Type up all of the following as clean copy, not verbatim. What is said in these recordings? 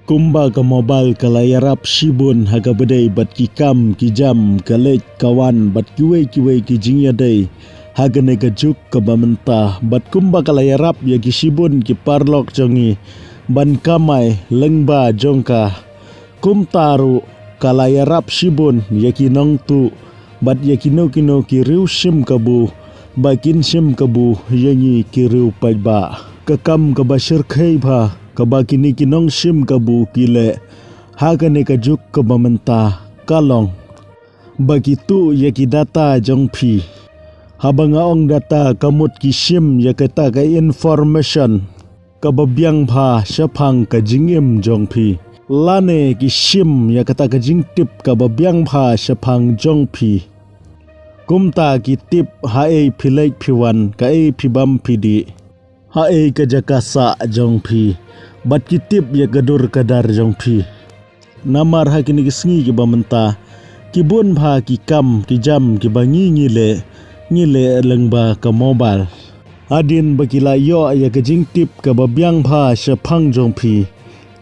Kumba ka mobile ka layarap sibun haga bedai bat ki kam ki jam ka lek kawan bat kiwe ki jingya day haga nega juk ka bamenta bat kumba ka layarap ya ki sibun ki parlok jongi ban kamai lengba jongka kum taru ka layarap sibun ya ki nong tu bat ya ki no ki riu sim kabu bakin sim kabu yangi ki riu paiba kakam ka basir khai ba kabakini kinong sim kabu kile hagane ka juk ka bamenta kalong bagitu ya ki data jongpi habanga ong data kamut ki sim ya kata ka information kababyang pha syapang ka jingim jongpi lane ki sim ya kata ka jingtip kababyang pha syapang jongpi kumta ki tip hae philai phiwan ka e phibam phidi hae ka jakasa jongpi bat kitip ya gadur kadar jongpi namar ha kini kisngi ki bamenta ki bun bha ki kam ki jam ki bangi ngile lengba ka mobile adin bakila yo ya ka jingtip ka babyang bha syapang jongpi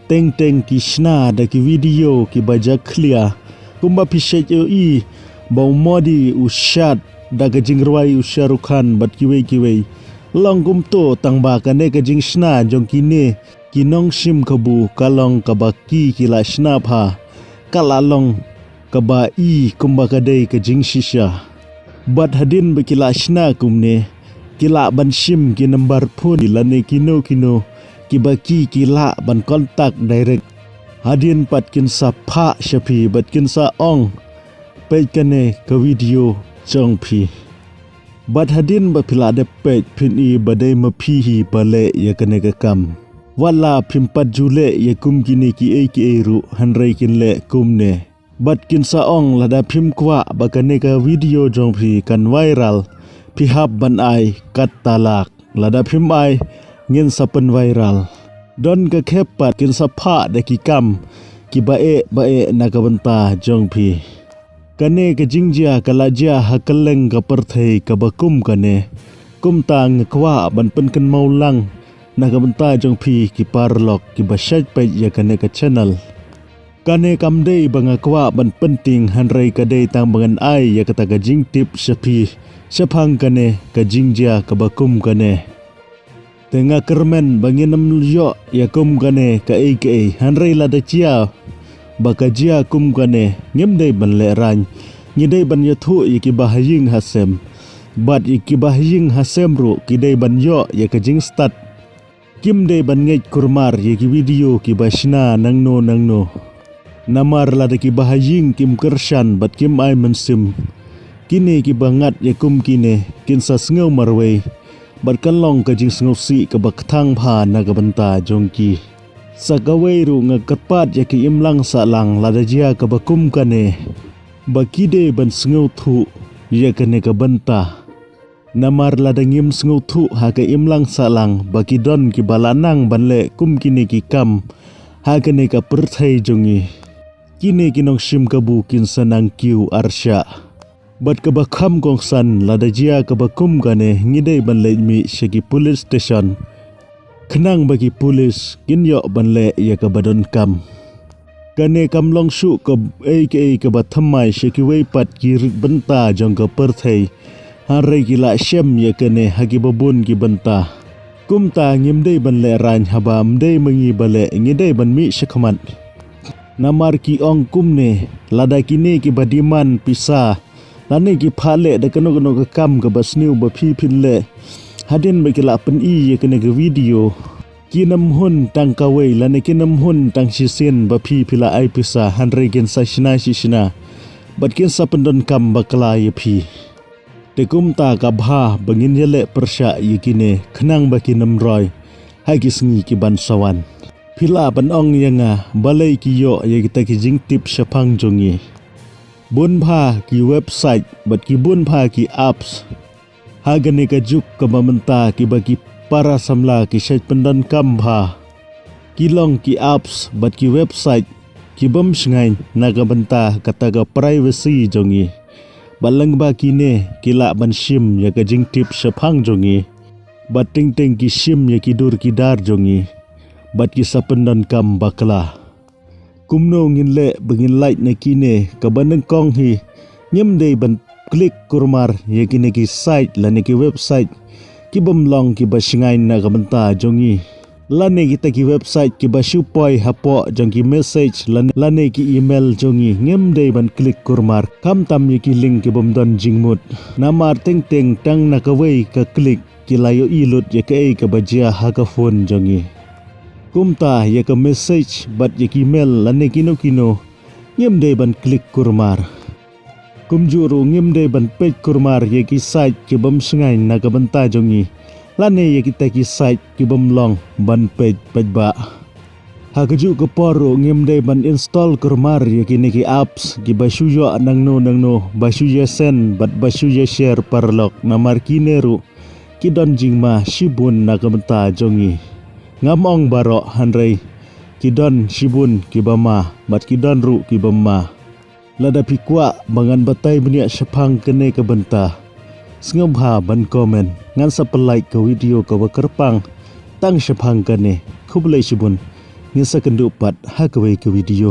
teng ki shna da ki video ki baja clear kumba pishe i bau modi ushat da ka jingrwai usharukan bat kiwe longgum to tangba kane ka jing shna jongki ne kinong sim kabu kalong kabaki kila shna pha kalalong kaba i kumba kadai ka jing shisha bat hadin bekila shna kumne kila ban sim ki number phone lane kino kibaki kila ban kontak direct hadin pat kin sa pha shapi bat kin sa ong pe kane ka video chongpi bat hadin ba phila de pe phin i badai ma phi hi bale ya kane ka kam wala phimpat jule ye kum kini ki ru hanrai kin le kumne bat kin sa ong lada phim kwa bakane ka video jong phi kan viral phi hab ban ai kat talak lada phim ai ngin sapen viral don ka khepat kin sa pha de ki kam ki ba e na ka banta jong phi kane ka jingjia kalajia hakaleng ka perthei ka bakum kane kum tang kwa ban pen kan maulang nagamenta jong phi ki parlok ki basaj pe ya kane ka channel kane kamdei banga kwa ban penting hanrai ka dei tang bangan ai ya kata ka jing tip shapi syapang kane ka jingja ka bakum kane tenga kermen banginam yo ya kum kane ka hanrai la da chia baka jia kum kane ngem dei ban le ran ngi dei ban yathu ki bahaying hasem bat ki bahaying hasem ru ki dei ban yo ya ka jing start kim de ban ngej kurmar ye ki video ki bashna nangno namar la de ki bahaying kim kershan bat kim ai mensim kini ki bangat ye kum kine kin sa sngew marwei bat kalong ka jing sngew si ka bakthang pha na ka banta jongki sakawei ru ngakapat ye ki imlang sa lang la da jia ka bakum kane bakide ban sngew thu ye kane ka banta namar ladangim sngu thu ha ka imlang salang baki don ki balanang banle kum kini ki kam ha ka ne ka perthai jongi kini kinong sim kabu kin sanang kiu arsha bat ka bakham kong san ladajia ka bakum kane ngidei banle mi sheki police station khnang baki police kinyo banle ya ka badon kam kane kamlong su ka ka bathamai sheki wei pat ki banta jong ka perthai harai gila syam ya kene hagi babun ki banta kumta ngimdei ban le ran habam dei mengi bale ngidei ban mi syakhamat namar ki ong kumne lada kini ki badiman pisa lane ki phale da kano ka kam ka basniu ba phi phinle hadin ba kila pen i ya kene ka video kinam hun tang kawei lane kinam hun tang sisen ba phi phila ai pisa hanrai gen sa shina bat kin sa pendon kam bakla ya phi tekum ta ka bha bangin yele persya yikine khnang baki namroi hai ki sngi ki ban sawan phila ban ong yanga balai ki yo ye kita ki jing tip syapang jongi bun bha ki website bat ki bun bha ki apps hagane ka juk ka mamenta ki baki para samla ki sait pendan kam bha kilong ki apps bat ki website ki bam sngai naga benta kata ka privacy jongi balang ba kine kila ban sim ya ka jing tip syapang jongi bat ting ki sim ya ki dur ki dar jongi bat ki sapendan kam bakla kumno ngin le bengin like na kine kabanang kong hi nyem dei ban klik kurmar ye kine ki site la ne ki website ki bomlong ki basingai na kamanta jongi lane kita ki website ki basupoi hapo jong ki message lane ki email jongi ngem dei ban klik kurmar kam tam ye ki link ki bomdon jingmut namar teng teng tang na kawei ka klik ki layo ilut ye ka bajia ha ka phone jongi kumta ye ka message bat ye ki email lane kino ngem dei ban klik kurmar kumjuru ngem dei ban page kurmar ye ki site ki bom sungai na ka banta jongi lane ye kita ki site ki bom long ban page ba hagaju ko poro ngem dei ban install kurmar ye ki apps ki basuyo nangno basuyo send bat basuyo share parlok na markineru ki don jingma shibun na ka banta jongi ngamong baro hanrei kidon shibun kibama bat kidon ru kibama lada pikwa bangan batai bunia syapang kene ke benta sngabha ban komen ngan sa like ke video ke kerpang tang syapang kene kublai shibun ngisa kendupat ha ke video